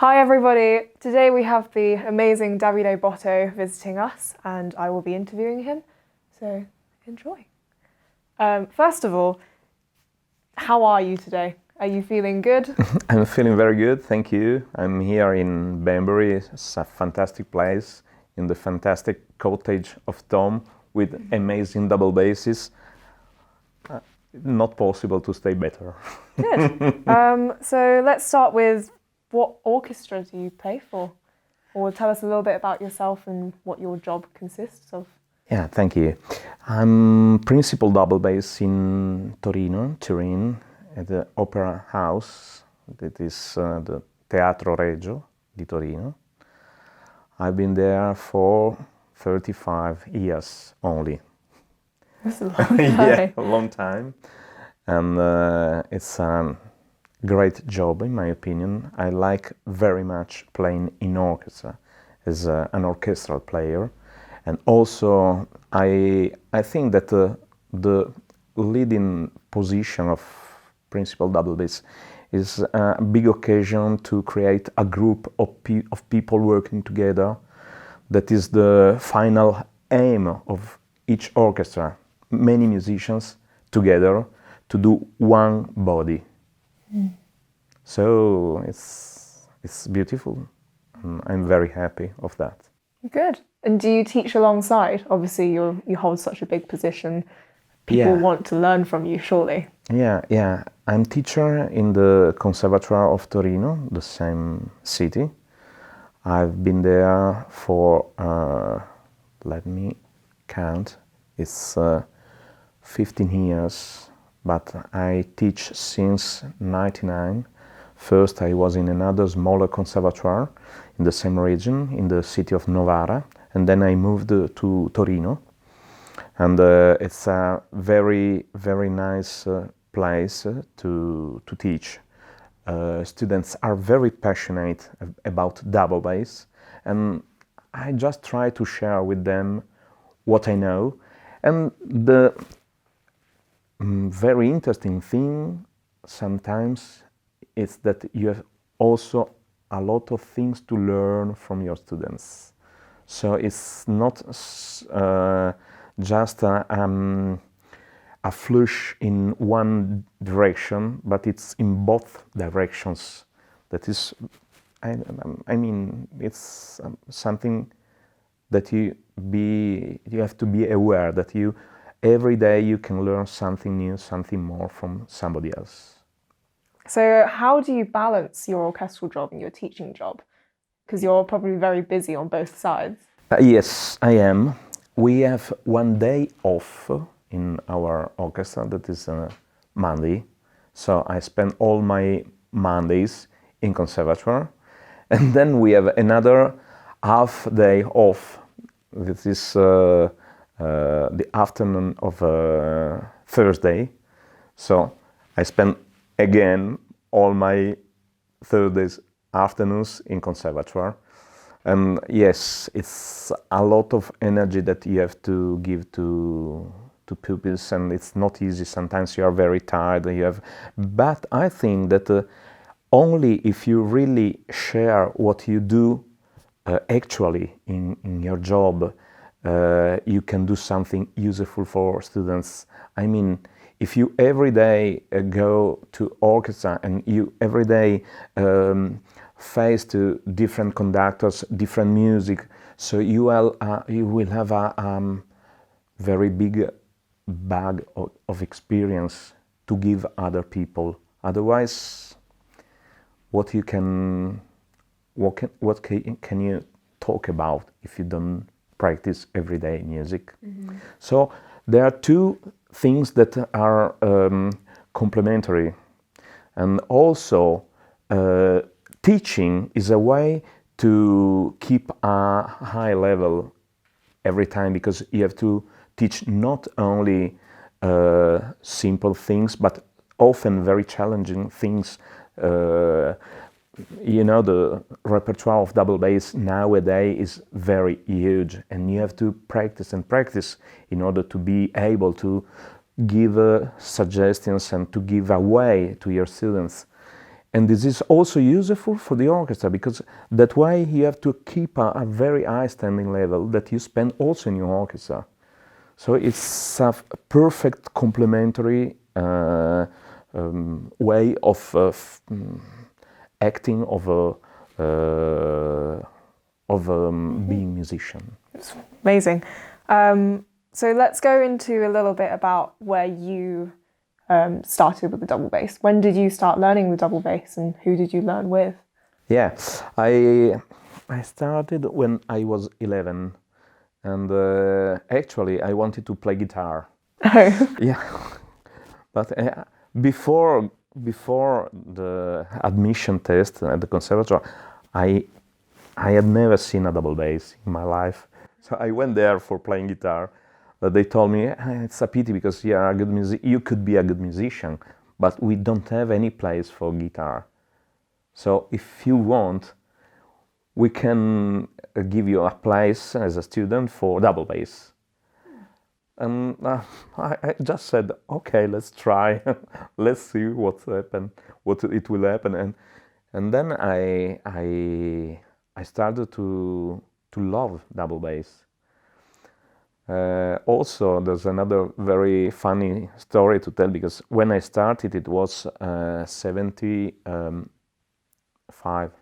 Hi everybody, today we have the amazing Davide Botto visiting us and I will be interviewing him, so enjoy. First of all, how are you today? Are you feeling good? I'm feeling very good, thank you. I'm here in Banbury, it's a fantastic place, in the fantastic cottage of Tom with amazing double basses. Not possible to stay better. Good. So let's start with, what orchestra do you play for? Or tell us a little bit about yourself and what your job consists of. Yeah, thank you. I'm principal double bass in Turin, at the Opera House, that is the Teatro Regio di Torino. I've been there for 35 years only. That's a long time. Yeah, a long time. And it's a great job, in my opinion. I like very much playing in orchestra as an orchestral player. And also, I think that the leading position of principal double bass is a big occasion to create a group of people working together. That is the final aim of each orchestra. Many musicians together to do one body. Mm. So it's beautiful. I'm very happy of that. Good. And do you teach alongside? Obviously, you hold such a big position. People want to learn from you, surely. Yeah. I'm teacher in the Conservatoire of Torino, the same city. I've been there for, let me count, it's 15 years, but I teach since 1999. First, I was in another smaller conservatoire in the same region, in the city of Novara, and then I moved to Torino. And it's a very, very nice place to teach. Students are very passionate about double bass, and I just try to share with them what I know. And the very interesting thing sometimes is that you have also a lot of things to learn from your students. So it's not just a flush in one direction, but it's in both directions. That is, I mean, it's something that you have to be aware that every day you can learn something new, something more from somebody else. So how do you balance your orchestral job and your teaching job? Because you're probably very busy on both sides. Yes, I am. We have one day off in our orchestra, that is Monday. So I spend all my Mondays in conservatoire. And then we have another half day off. This is the afternoon of Thursday. So I spend again all my Thursdays afternoons in conservatoire. And yes, it's a lot of energy that you have to give to pupils, and it's not easy. Sometimes you are very tired. But I think that only if you really share what you do actually in your job, you can do something useful for students. I mean, if you every day go to orchestra and you every day face to different conductors, different music, so you will have a very big bag of experience to give other people. Otherwise, what can you talk about if you don't practice everyday music? Mm-hmm. So there are two things that are complementary, and also teaching is a way to keep a high level every time, because you have to teach not only simple things, but often very challenging things. The repertoire of double bass nowadays is very huge, and you have to practice and practice in order to be able to give suggestions and to give away to your students. And this is also useful for the orchestra, because that way you have to keep a very high standing level that you spend also in your orchestra. So it's a perfect complementary way of acting, of being musician. It's amazing. So let's go into a little bit about where you started with the double bass. When did you start learning the double bass, and who did you learn with? Yeah, I started when I was 11, and actually I wanted to play guitar. Oh. Yeah, but before the admission test at the conservatoire, I had never seen a double bass in my life. So I went there for playing guitar, but they told me it's a pity because you could be a good musician, but we don't have any place for guitar. So if you want, we can give you a place as a student for double bass. And I just said, okay, let's try. Let's see what it will happen. And then I started to love double bass. Also, there's another very funny story to tell, because when I started, it was 75.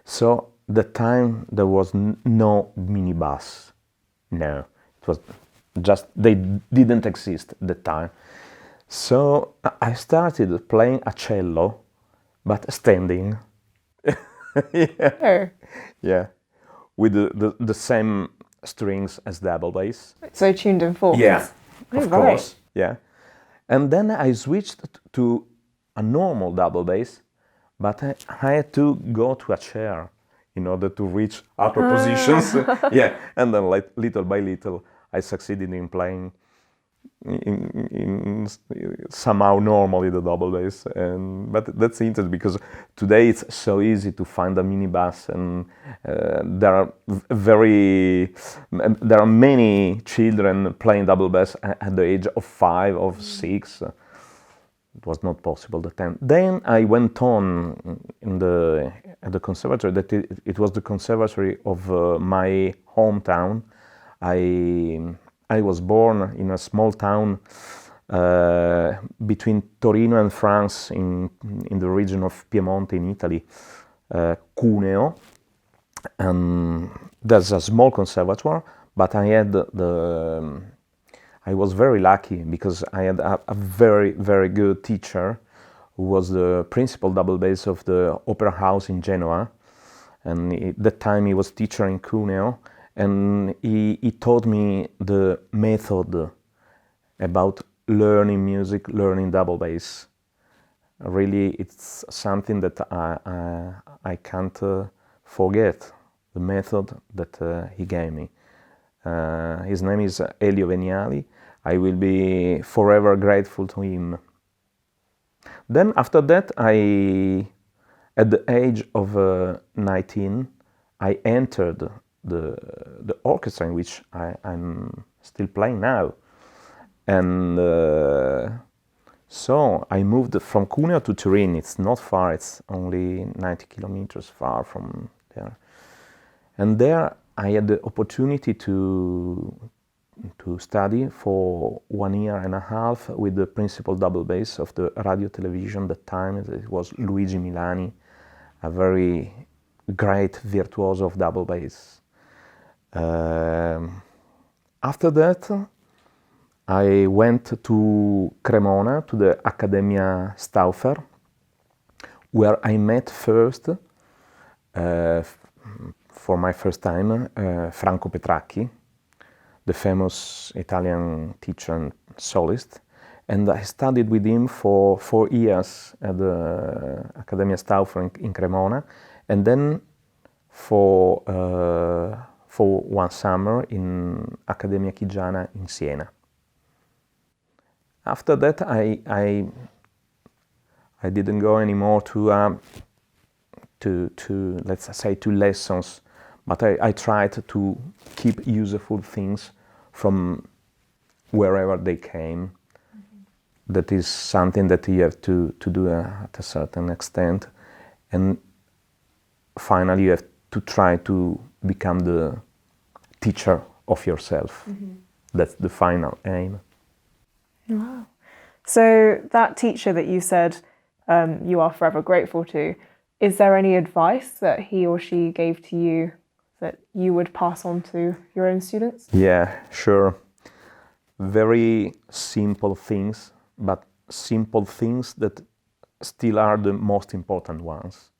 So the time there was no minibus. No, it was just, they didn't exist at the time. So I started playing a cello, but standing. Yeah. Oh. Yeah, with the same strings as double bass. So tuned in fourths. Yeah, Oh, of right. course. Yeah, and then I switched to a normal double bass, but I had to go to a chair in order to reach upper positions. Yeah, and then like little by little, I succeeded in playing in somehow normally the double bass. But that's interesting because today it's so easy to find a mini bass, and there are many children playing double bass at the age of 5 or 6. It was not possible at the time. Then I went on at the conservatory. That it was the conservatory of my hometown. I was born in a small town between Torino and France, in the region of Piemonte in Italy, Cuneo. And there's a small conservatoire, but I was very lucky because I had a very, very good teacher who was the principal double bass of the opera house in Genoa. And at that time he was teacher in Cuneo. And he taught me the method about learning music, learning double bass. Really, it's something that I can't forget, the method that he gave me. His name is Elio Veniali. I will be forever grateful to him. Then after that, at the age of 19, I entered the orchestra in which I'm still playing now. And so I moved from Cuneo to Turin. It's not far, it's only 90 kilometers far from there. And there I had the opportunity to study for 1 year and a half with the principal double bass of the radio television at the time. It was Luigi Milani, a very great virtuoso of double bass. After that, I went to Cremona, to the Accademia Stauffer, where I met first, for my first time, Franco Petracchi, the famous Italian teacher and soloist. And I studied with him for 4 years at the Accademia Stauffer in Cremona, and then for 1 summer in Accademia Chigiana in Siena. After that, I didn't go anymore to let's say to lessons, but I tried to keep useful things from wherever they came. that is something that you have to do at a certain extent, and finally you have to try to become the teacher of yourself. That's the final aim. Wow. So that teacher that you said you are forever grateful to, is there any advice that he or she gave to you that you would pass on to your own students? Yeah, sure. Very simple things, but simple things that still are the most important ones.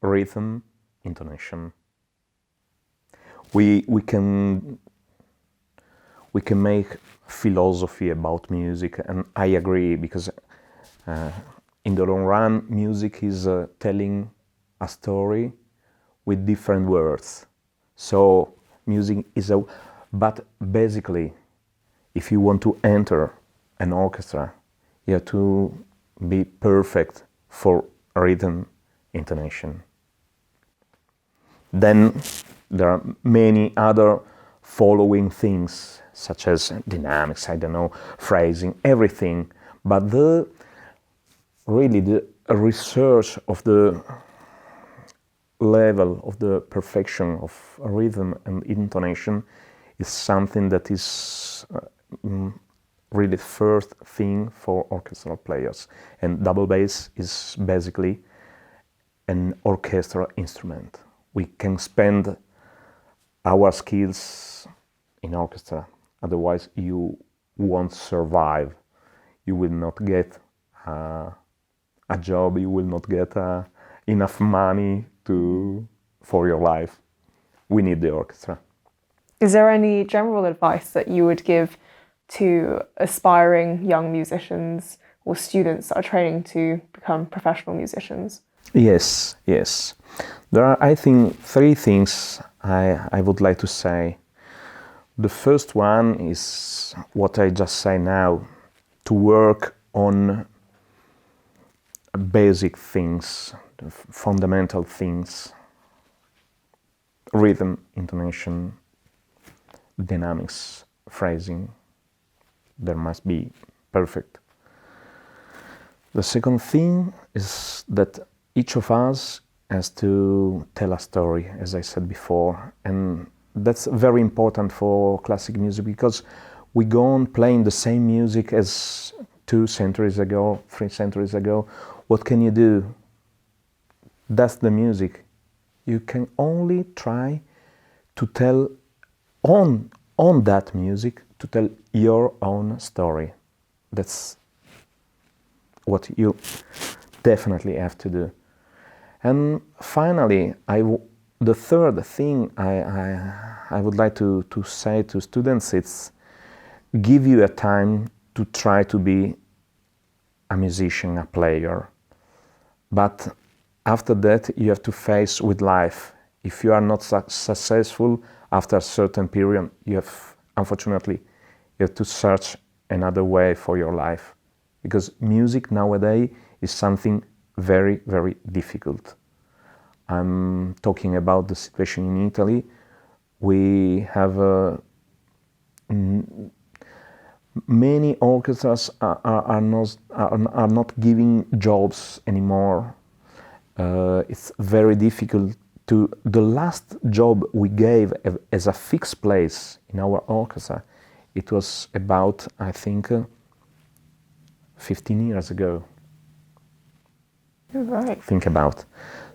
Rhythm, intonation. We can make philosophy about music, and I agree, because in the long run, music is telling a story with different words. So music is but basically, if you want to enter an orchestra, you have to be perfect for rhythm, intonation. Then there are many other following things, such as dynamics, I don't know, phrasing, everything. But the research of the level of the perfection of rhythm and intonation is something that is really first thing for orchestral players. And double bass is basically an orchestral instrument. We can spend our skills in orchestra, otherwise you won't survive. You will not get a job, you will not get enough money for your life. We need the orchestra. Is there any general advice that you would give to aspiring young musicians or students that are training to become professional musicians? Yes. There are, I think, three things I would like to say. The first one is what I just say now, to work on basic things, fundamental things, rhythm, intonation, dynamics, phrasing. There must be perfect. The second thing is that each of us has to tell a story, as I said before, and that's very important for classic music, because we go on playing the same music as 2 centuries ago, 3 centuries ago. What can you do? That's the music. You can only try to tell on that music, to tell your own story. That's what you definitely have to do. And finally, the third thing I would like to say to students, it's give you a time to try to be a musician, a player. But after that, you have to face with life. If you are not successful after a certain period, unfortunately, you have to search another way for your life. Because music nowadays is something very, very difficult. I'm talking about the situation in Italy. We have many orchestras are not giving jobs anymore. It's very difficult to. The last job we gave as a fixed place in our orchestra, it was about, I think, 15 years ago. You're right. Think about.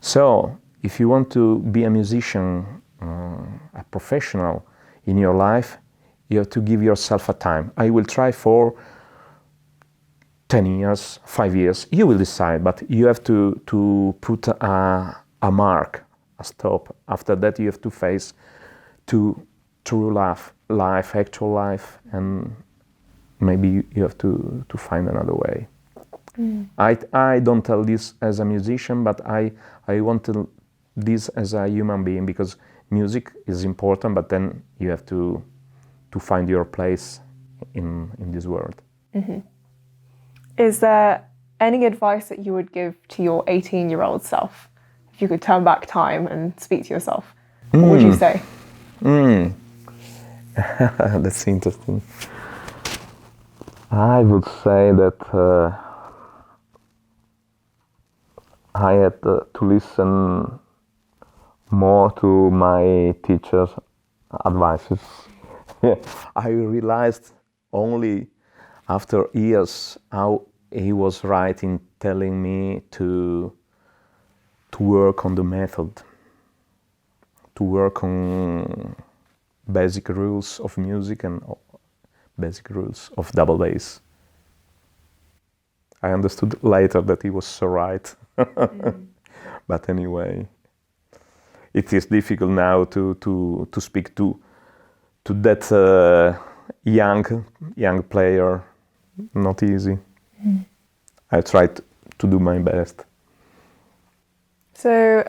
So, if you want to be a musician, a professional in your life, you have to give yourself a time. I will try for 10 years, 5 years. You will decide, but you have to put a mark, a stop. After that, you have to face to true life, actual life, and maybe you have to find another way. I don't tell this as a musician, but I want to this as a human being, because music is important, but then you have to find your place in this world. Mm-hmm. Is there any advice that you would give to your 18-year-old self? If you could turn back time and speak to yourself, what would you say? That's interesting. I would say that I had to listen more to my teacher's advices. I realized only after years how he was right in telling me to work on the method, to work on basic rules of music and basic rules of double bass. I understood later that he was so right. But anyway, it is difficult now to speak to that young player. Not easy. I tried to do my best. So,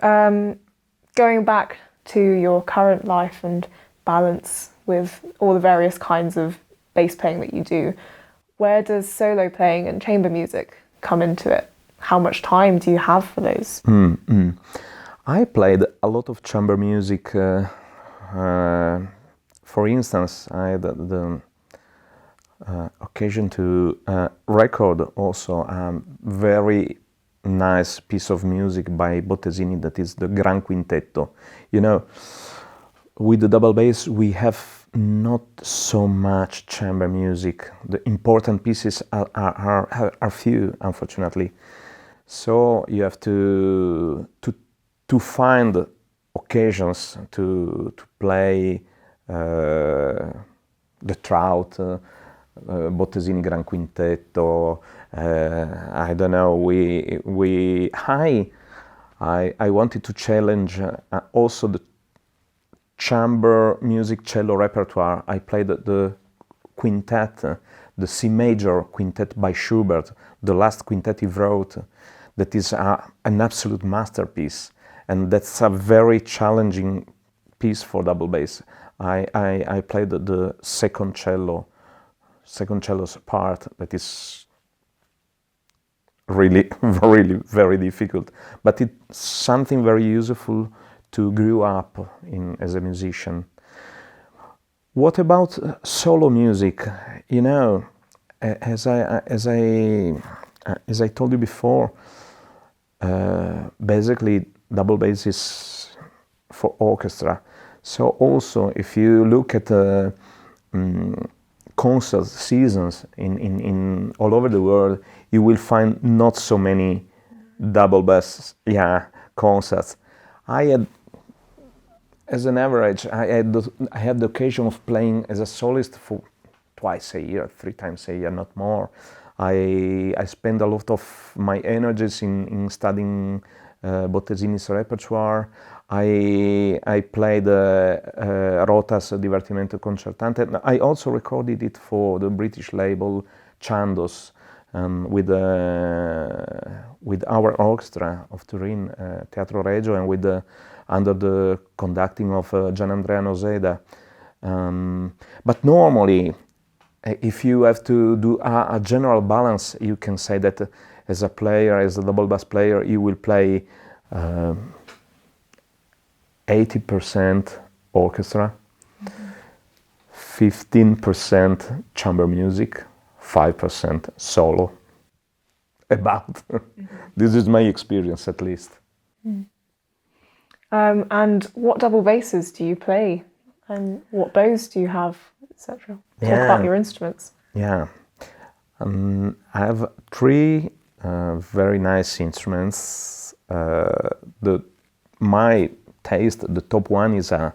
going back to your current life and balance with all the various kinds of bass playing that you do, where does solo playing and chamber music come into it? How much time do you have for those? I played a lot of chamber music. For instance, I had the occasion to record also a very nice piece of music by Bottesini, that is the Gran Quintetto. You know, with the double bass we have not so much chamber music. The important pieces are few, unfortunately. So you have to find occasions to play the Trout, Bottesini Gran Quintetto. I don't know. I wanted to challenge also the chamber music cello repertoire. I played the quintet, the C major quintet by Schubert, the last quintet he wrote. That is an absolute masterpiece, and that's a very challenging piece for double bass. I played the second cello's part. That is really, really very difficult, but it's something very useful to grow up as a musician. What about solo music? You know, as I told you before, basically double bass is for orchestra. So also, if you look at concert seasons in all over the world, you will find not so many double bass concerts. I had, as an average, I had the occasion of playing as a soloist for twice a year, 3 times a year, not more. I spend a lot of my energies in studying Bottesini's repertoire. I played Rota's Divertimento Concertante. I also recorded it for the British label Chandos with our orchestra of Turin, Teatro Regio, and with under the conducting of Gianandrea Noseda. But normally, if you have to do a general balance, you can say that as a player, as a double bass player, you will play 80% orchestra, 15% chamber music, 5% solo. About. This is my experience, at least. And what double basses do you play? And what bows do you have, etc.? Talk about your instruments. Yeah. I have 3 very nice instruments. My taste, the top one is a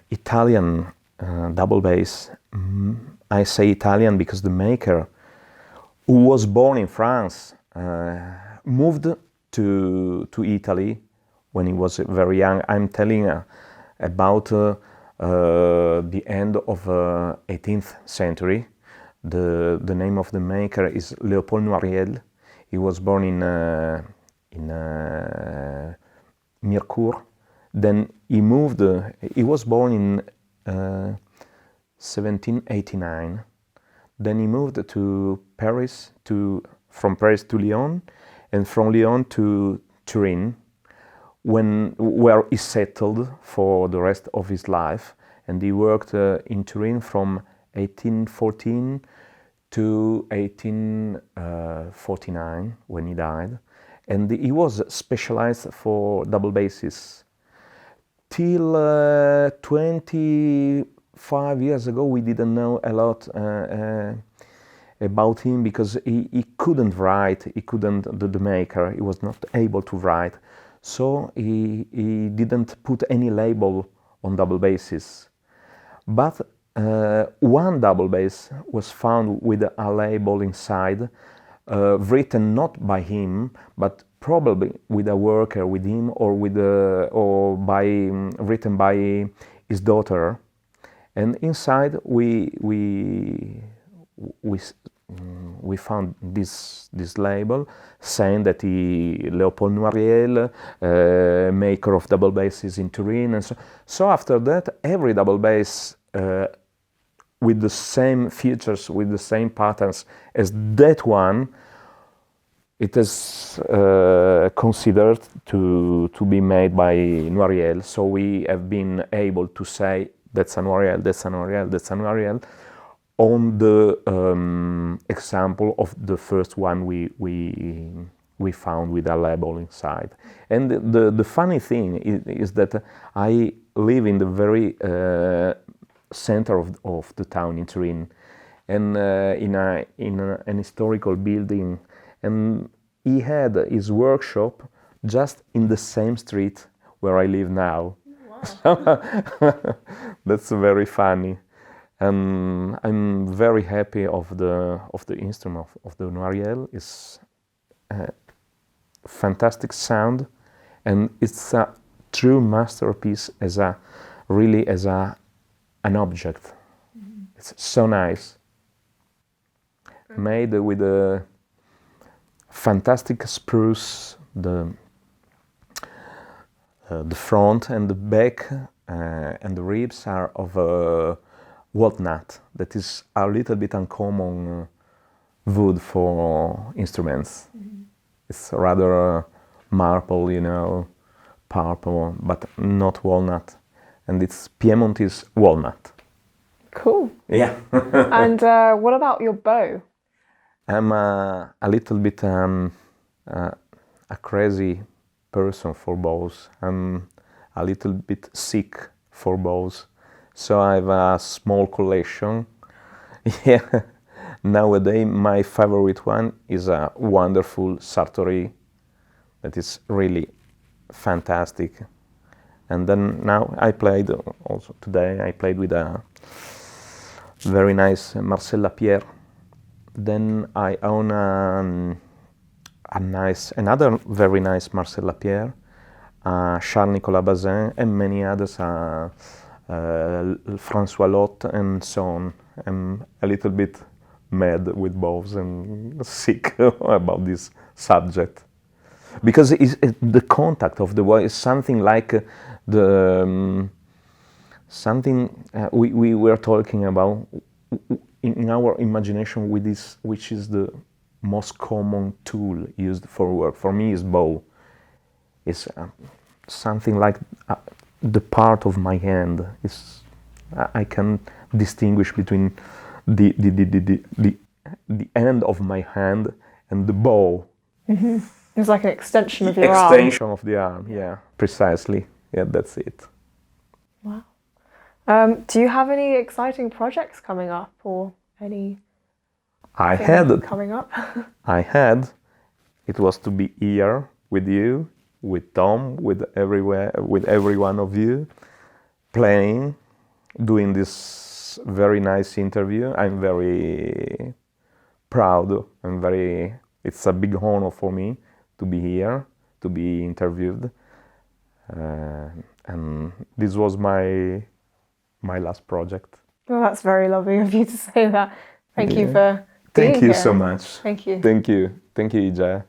Italian double bass. I say Italian because the maker, who was born in France, moved to Italy when he was very young. I'm telling about the end of 18th century. The name of the maker is Léopold Noiriel. He was born in Mirecourt. Then he moved. He was born in 1789. Then he moved to Paris, from Paris to Lyon, and from Lyon to Turin, where he settled for the rest of his life. And he worked in Turin from 1814 to 1849 when he died, and he was specialized for double basses. Till 25 years ago, we didn't know a lot about him because he couldn't write, he couldn't, the maker, he was not able to write. So he didn't put any label on double basses. But one double bass was found with a label inside, written not by him, but probably with a worker with him, or written by his daughter. And inside we found this label saying that Léopold Noiriel, maker of double basses in Turin, and so after that every double bass with the same features, with the same patterns as that one, it is considered to be made by Noiriel. So we have been able to say that's a Noiriel, that's a Noiriel, that's a Noiriel, on the example of the first one we found with a label inside. And the funny thing is that I live in the very center of the town in Turin, and in an historical building, and he had his workshop just in the same street where I live now. Wow. That's very funny. And I'm very happy of the instrument of the Noiriel. It's a fantastic sound, and it's a true masterpiece as an object. Mm-hmm. It's so nice. Made with a fantastic spruce, the front and the back and the ribs are of walnut. That is a little bit uncommon wood for instruments. Mm-hmm. It's rather marble, purple, but not walnut. And it's Piemontese walnut. Cool. Yeah. And what about your bow? I'm a little bit a crazy person for bows. I'm a little bit sick for bows. So I have a small collection. Yeah. Nowadays, my favorite one is a wonderful Sartori that is really fantastic. And then now I played also today. I played with a very nice Marcel Lapierre. Then I own another very nice Marcel Lapierre, Charles Nicolas Bazin, and many others. François Lotte and so on. I'm a little bit mad with bows and sick about this subject, because the contact of the voice is something like something we were talking about in our imagination with this, which is the most common tool used for work. For me, is bow. It's something like the part of my hand. I can distinguish between the end of my hand and the bow. Mm-hmm. It's like an extension of your arm. Extension of the arm, yeah, precisely. Yeah, that's it. Wow. Do you have any exciting projects coming up, or any? I had coming up. I had. It was to be here with you, with Tom, with every one of you, playing, doing this very nice interview. I'm very proud. It's a big honor for me to be here, to be interviewed. And this was my last project. Well, that's very lovely of you to say that. Thank you for being here. Thank you so much. Thank you. Thank you, Yijia.